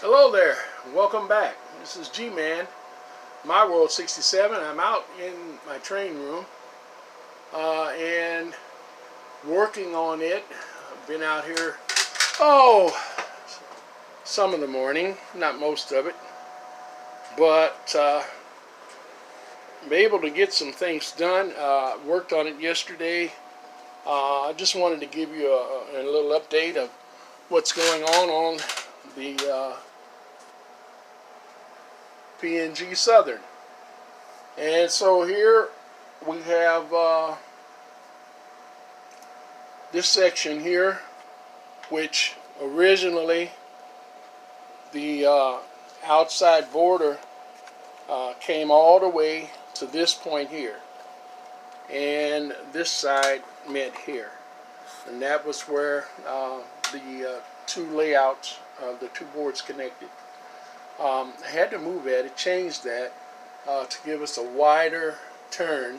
Hello there, welcome back. This is G-Man, My World 67. I'm out in my train room and working on it. I've been out here, some of the morning, not most of it, but I'm able to get some things done. Worked on it yesterday. I just wanted to give you a little update of what's going on the PNG Southern. And so here we have this section here, which originally the outside border came all the way to this point here, and this side met here, and that was where the two layouts of the two boards connected. I had to move that, it changed that to give us a wider turn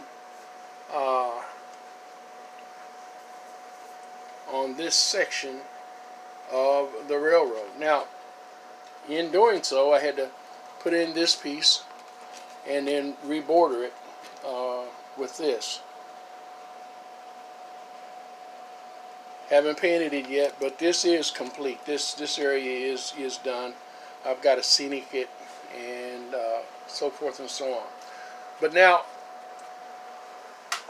on this section of the railroad. Now, in doing so, I had to put in this piece and then reborder it with this. Haven't painted it yet, but this is complete. This area is done. I've got to scenic it and so forth and so on. But now,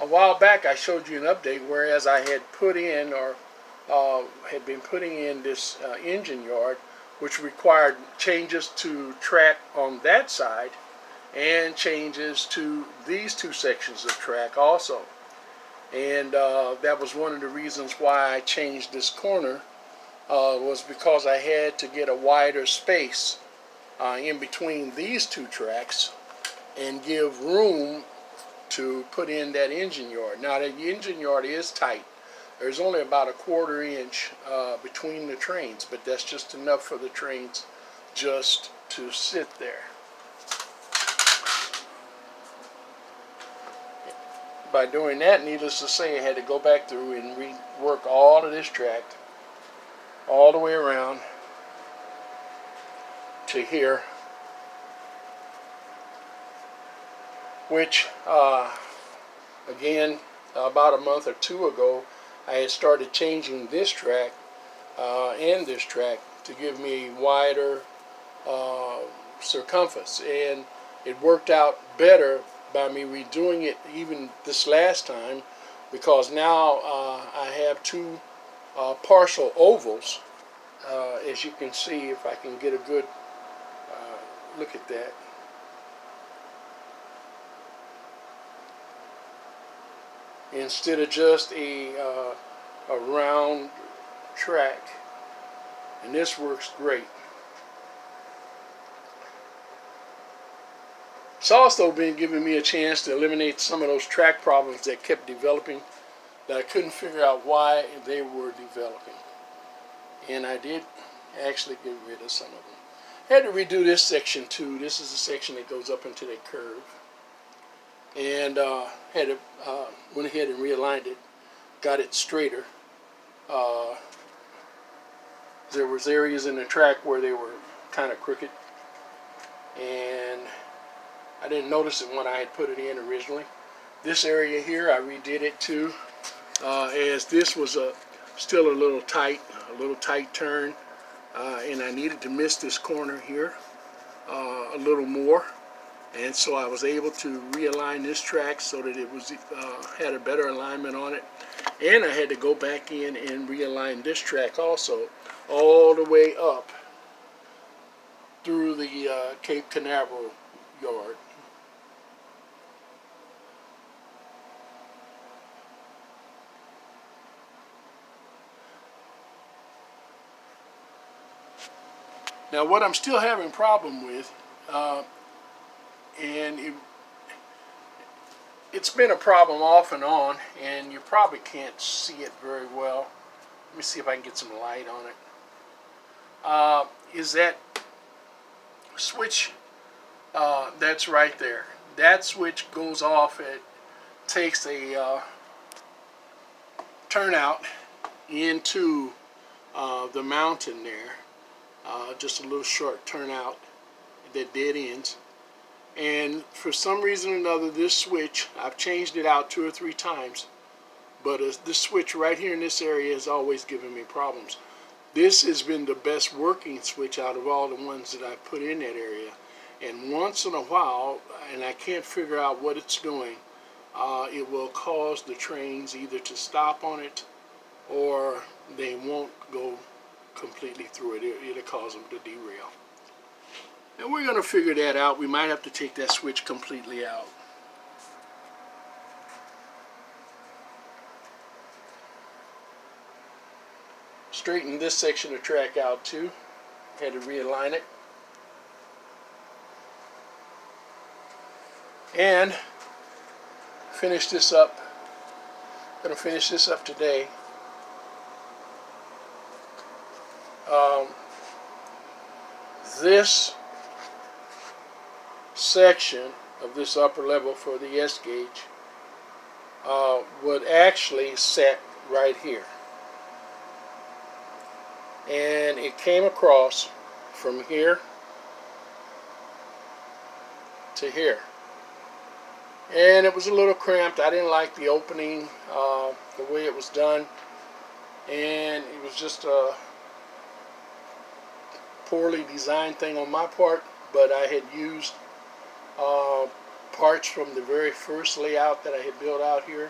a while back I showed you an update, whereas I had put in or had been putting in this engine yard, which required changes to track on that side and changes to these two sections of track also. And that was one of the reasons why I changed this corner, was because I had to get a wider space in between these two tracks and give room to put in that engine yard. Now, the engine yard is tight. There's only about a 1/4 inch between the trains, but that's just enough for the trains just to sit there. By doing that, needless to say, I had to go back through and rework all of this track all the way around to here, which again, about a month or two ago, I had started changing this track and this track to give me wider circumference, and it worked out better by me redoing it even this last time, because now I have two partial ovals, as you can see, if I can get a good look at that. Instead of just a round track, and this works great. It's also been giving me a chance to eliminate some of those track problems that kept developing, that I couldn't figure out why they were developing. And I did actually get rid of some of them. Had to redo this section too. This is the section that goes up into that curve. And had to, went ahead and realigned it, got it straighter. There was areas in the track where they were kind of crooked, and I didn't notice it when I had put it in originally. This area here, I redid it too, as this was still a little tight turn, and I needed to miss this corner here a little more, and so I was able to realign this track so that it was had a better alignment on it, and I had to go back in and realign this track also, all the way up through the Cape Canaveral yard. Now, what I'm still having a problem with, and it's been a problem off and on, and you probably can't see it very well. Let me see if I can get some light on it. Is that switch that's right there. That switch goes off. It takes a turnout into the mountain there, just a little short turnout that dead ends. And for some reason or another, this switch, I've changed it out 2 or 3 times, but this switch right here in this area has always given me problems. This has been the best working switch out of all the ones that I've put in that area. And once in a while, and I can't figure out what it's doing, it will cause the trains either to stop on it or they won't go completely through it. It'll cause them to derail. And we're going to figure that out. We might have to take that switch completely out. Straighten this section of track out too. Had to realign it. And finish this up. Going to finish this up today. This section of this upper level for the S gauge would actually set right here. And it came across from here to here. And it was a little cramped. I didn't like the opening, the way it was done. And it was just a poorly designed thing on my part, but I had used parts from the very first layout that I had built out here,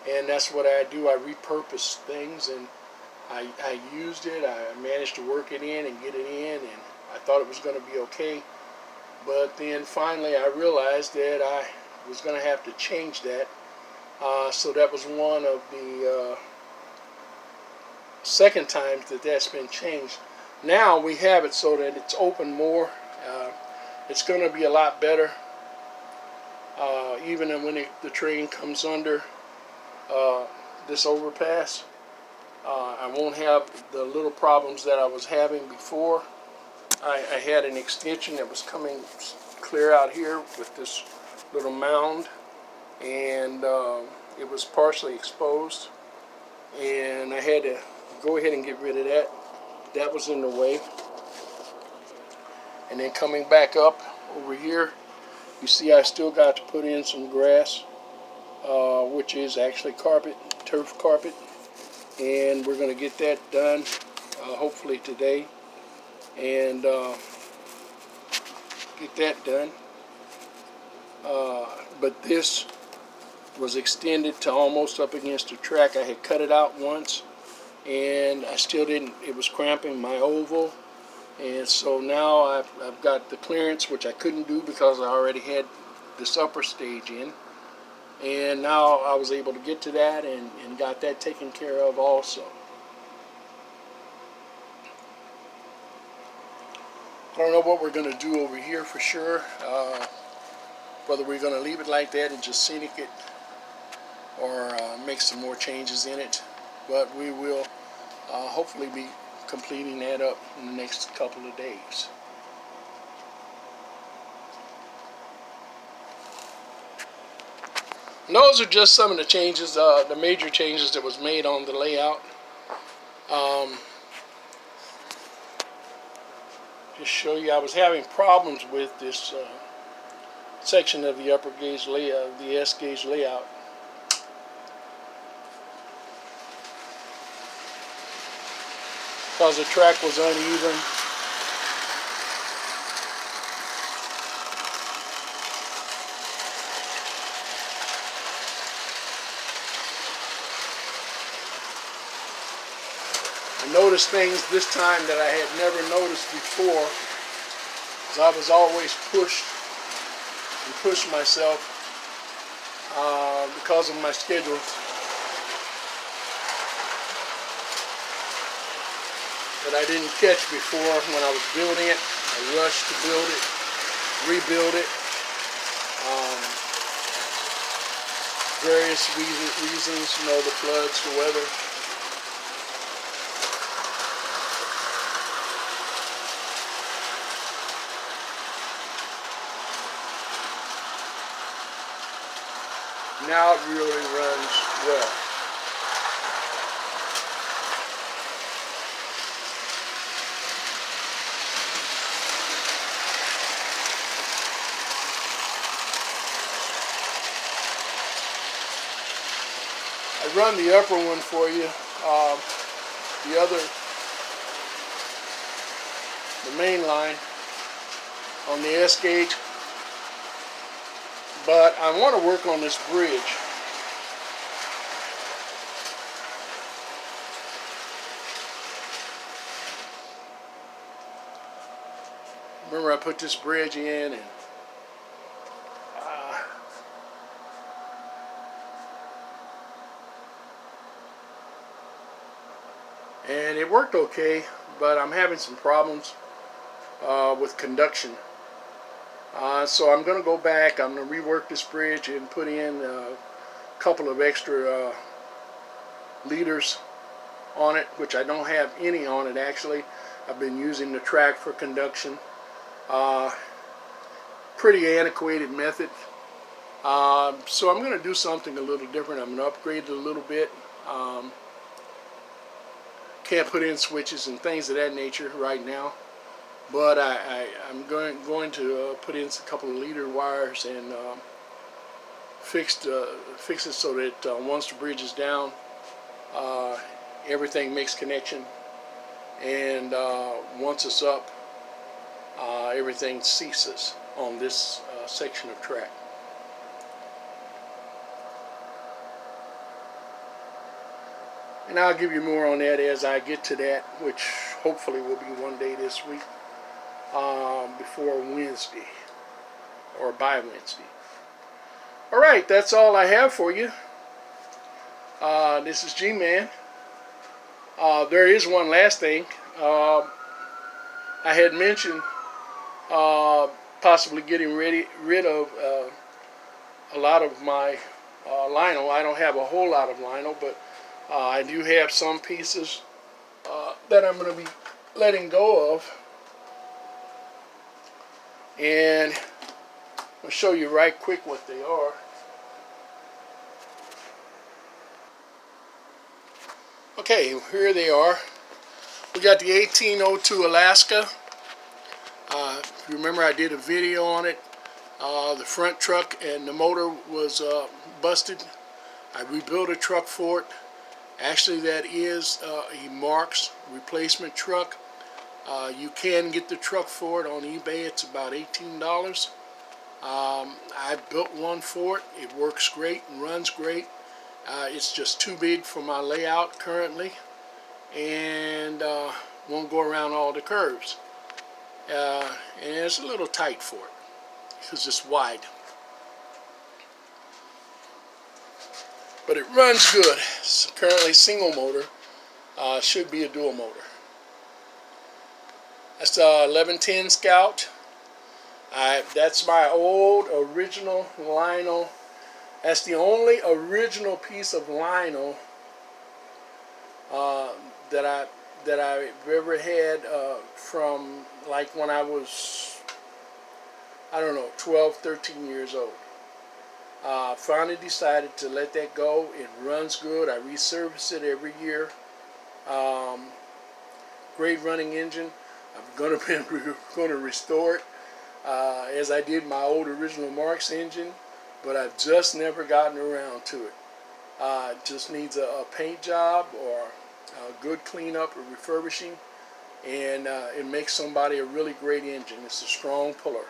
and that's what I do. I repurpose things, and I used it. I managed to work it in and get it in, and I thought it was going to be okay, but then finally I realized that I was going to have to change that. So that was one of the second times that that's been changed. Now we have it so that it's open more. It's going to be a lot better. Even when the train comes under this overpass, I won't have the little problems that I was having before. I had an extension that was coming clear out here with this little mound, and it was partially exposed, and I had to go ahead and get rid of that. That was in the way. And then coming back up over here, you see I still got to put in some grass, which is actually carpet, turf carpet, and we're going to get that done hopefully today, and get that done. But this was extended to almost up against the track. I had cut it out once, and I still didn't, it was cramping my oval, and so now I've got the clearance, which I couldn't do because I already had this upper stage in, and now I was able to get to that and got that taken care of also. I don't know what we're going to do over here for sure, whether we're going to leave it like that and just scenic it or make some more changes in it. But we will hopefully be completing that up in the next couple of days. And those are just some of the changes, the major changes that was made on the layout. Just show you, I was having problems with this section of the upper gauge layout, the S gauge layout. Because the track was uneven. I noticed things this time that I had never noticed before, because I was always pushed myself because of my schedule. That I didn't catch before when I was building it. I rushed to build it, rebuild it. Various reasons, you know, the floods, the weather. Now it really runs well. run the upper one for you. The main line on the S gauge. But I want to work on this bridge. Remember, I put this bridge in, and it worked okay, but I'm having some problems with conduction. So I'm going to go back. I'm going to rework this bridge and put in a couple of extra leaders on it, which I don't have any on it actually. I've been using the track for conduction. Pretty antiquated method. So I'm going to do something a little different. I'm going to upgrade it a little bit. Can't put in switches and things of that nature right now, but I'm going to put in a couple of leader wires and fix it so that once the bridge is down, everything makes connection, and once it's up, everything ceases on this section of track. And I'll give you more on that as I get to that, which hopefully will be one day this week, before Wednesday, or by Wednesday. Alright, that's all I have for you. This is G-Man. There is one last thing. I had mentioned possibly getting rid of a lot of my lino. I don't have a whole lot of lino, but I do have some pieces that I'm going to be letting go of. And I'll show you right quick what they are. Okay, here they are. We got the 1802 Alaska. If you remember, I did a video on it. The front truck and the motor was busted. I rebuilt a truck for it. Actually, that is a Marks replacement truck. You can get the truck for it on eBay. It's about $18. I built one for it. It works great and runs great. It's just too big for my layout currently, and won't go around all the curves. And it's a little tight for it because it's wide. But it runs good. It's currently single motor. Should be a dual motor. That's a 1110 Scout. That's my old original lino. That's the only original piece of lino that I've ever had from like when I was, I don't know, 12, 13 years old. Finally decided to let that go. It runs good. I resurface it every year. Great running engine. I'm going to restore it as I did my old original Marks engine, but I've just never gotten around to it. It just needs a paint job or a good cleanup or refurbishing, and it makes somebody a really great engine. It's a strong puller.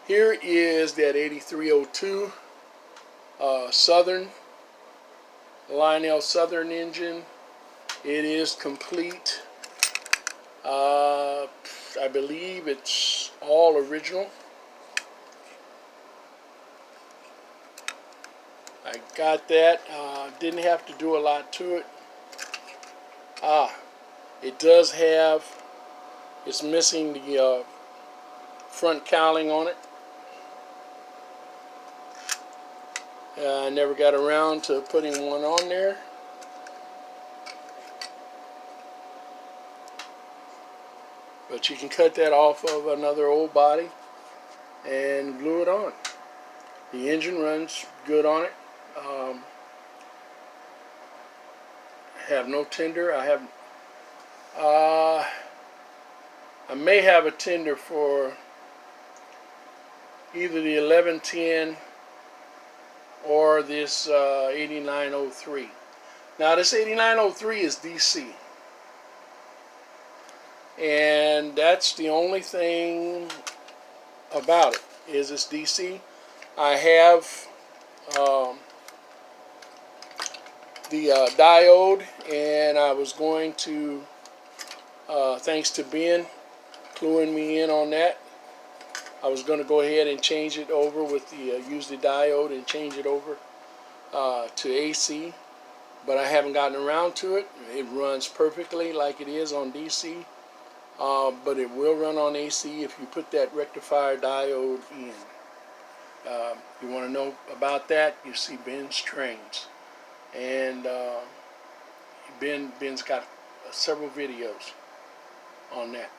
Here is that 8302 Southern, Lionel Southern engine. It is complete. I believe it's all original. I got that. Didn't have to do a lot to it. It does have, it's missing the front cowling on it. I never got around to putting one on there. But you can cut that off of another old body and glue it on. The engine runs good on it. Have no tender. I may have a tender for either the 1110 or this 8903. Now this 8903 is DC, and that's the only thing about it is it's DC. I have the diode, and I was going to, thanks to Ben cluing me in on that, I was going to go ahead and change it over with the use the diode and change it over to AC, but I haven't gotten around to it. It runs perfectly like it is on DC, but it will run on AC if you put that rectifier diode in. You want to know about that, you see Ben's Trains, and Ben's got several videos on that.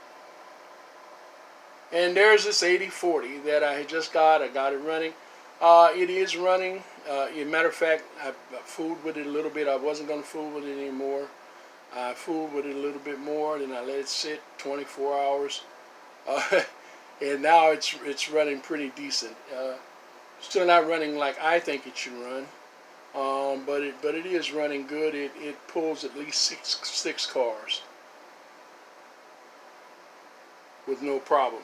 And there's this 8040 that I just got. I got it running. It is running. As a matter of fact, I fooled with it a little bit. I wasn't going to fool with it anymore. I fooled with it a little bit more, then I let it sit 24 hours. And now it's running pretty decent. Still not running like I think it should run, but it is running good. It pulls at least six cars with no problem.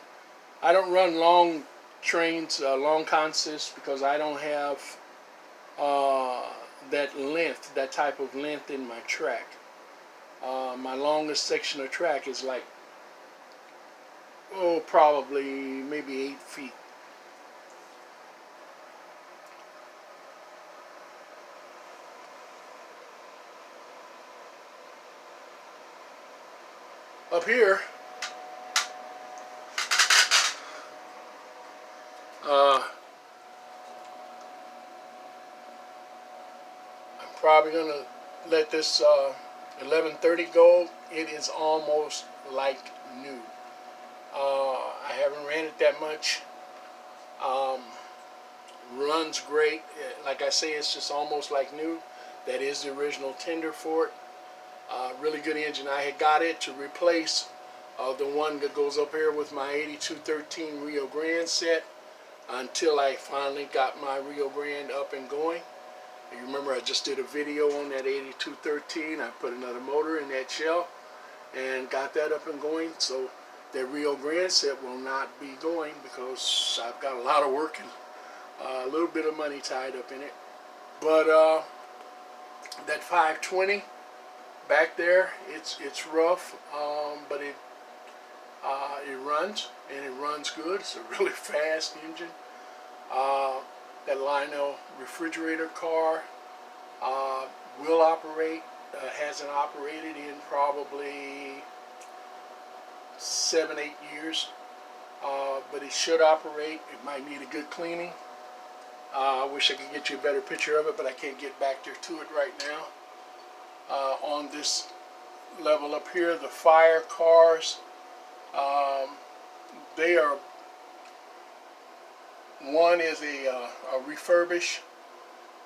I don't run long trains, long consists, because I don't have that length, that type of length in my track. My longest section of track is like, probably maybe 8 feet. Up here, I'm probably going to let this 1130 go. It is almost like new. I haven't ran it that much. Runs great. Like I say, it's just almost like new. That is the original tender for it. Really good engine. I had got it to replace the one that goes up here with my 8213 Rio Grande set until I finally got my Rio Grande up and going. You remember I just did a video on that 8213. I put another motor in that shell and got that up and going. So that Rio Grande set will not be going because I've got a lot of work and a little bit of money tied up in it. But that 520 back there, it's rough, but it runs, and it runs good. It's a really fast engine. That Lionel refrigerator car will operate. Hasn't operated in probably 7-8 years, but it should operate. It might need a good cleaning. I wish I could get you a better picture of it, but I can't get back there to it right now. On this level up here, the fire cars, they are, one is a refurbish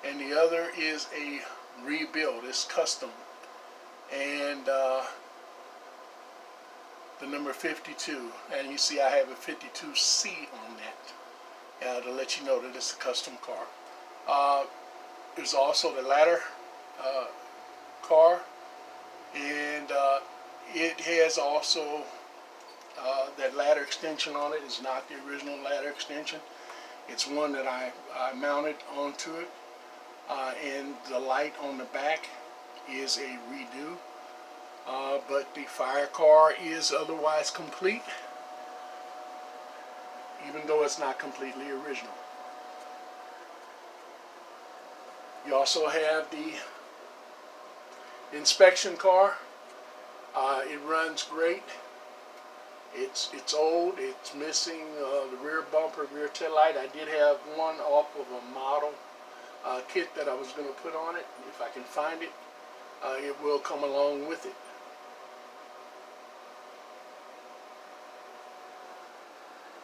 and the other is a rebuild. It's custom, and the number 52, and you see I have a 52C on that to let you know that it's a custom car. There's also the ladder car, and it has also that ladder extension on it. Is not the original ladder extension. It's one that I mounted onto it, and the light on the back is a redo, but the fire car is otherwise complete, even though it's not completely original. You also have the inspection car. It runs great. It's old. It's missing the rear bumper, rear tail light. I did have one off of a model kit that I was going to put on it. If I can find it, it will come along with it.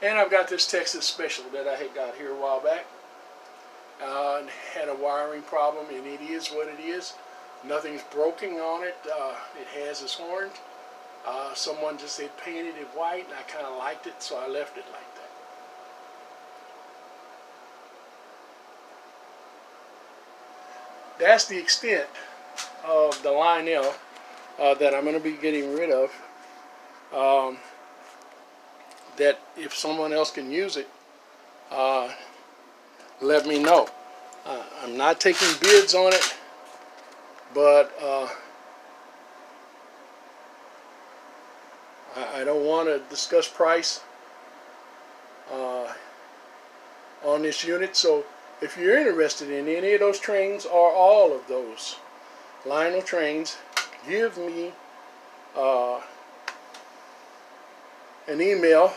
And I've got this Texas Special that I had got here a while back. Had a wiring problem, and it is what it is. Nothing's broken on it. It has its horn. Someone just said painted it white, and I kind of liked it, so I left it like that's the extent of the Lionel that I'm going to be getting rid of. That if someone else can use it, let me know. I'm not taking bids on it, but I don't want to discuss price on this unit. So if you're interested in any of those trains or all of those Lionel trains, give me an email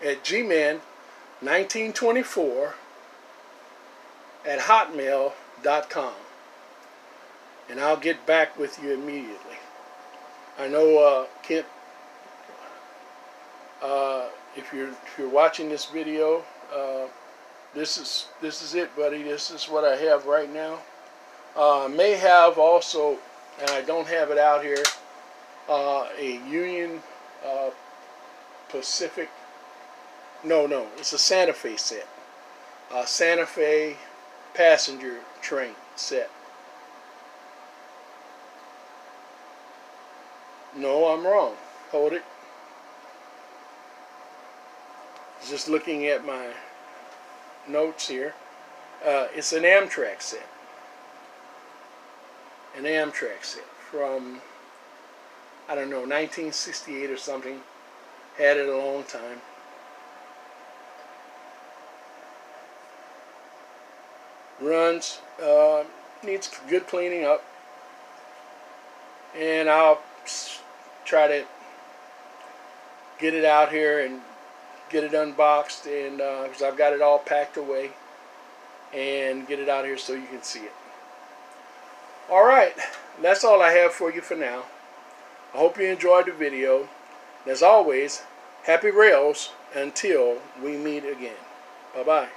at gman1924@hotmail.com, and I'll get back with you immediately. I know Kent, if you're watching this video, this is it, buddy. This is what I have right now. I may have also, and I don't have it out here, a Union Pacific. No, it's a Santa Fe set. Santa Fe passenger train set. No, I'm wrong. Hold it. Just looking at my notes here. It's an Amtrak set. An Amtrak set from, I don't know, 1968 or something. Had it a long time. Runs, needs good cleaning up, and I'll try to get it out here and get it unboxed, and because I've got it all packed away, and get it out here so you can see it. Alright, that's all I have for you for now. I hope you enjoyed the video. As always, happy rails until we meet again. Bye-bye.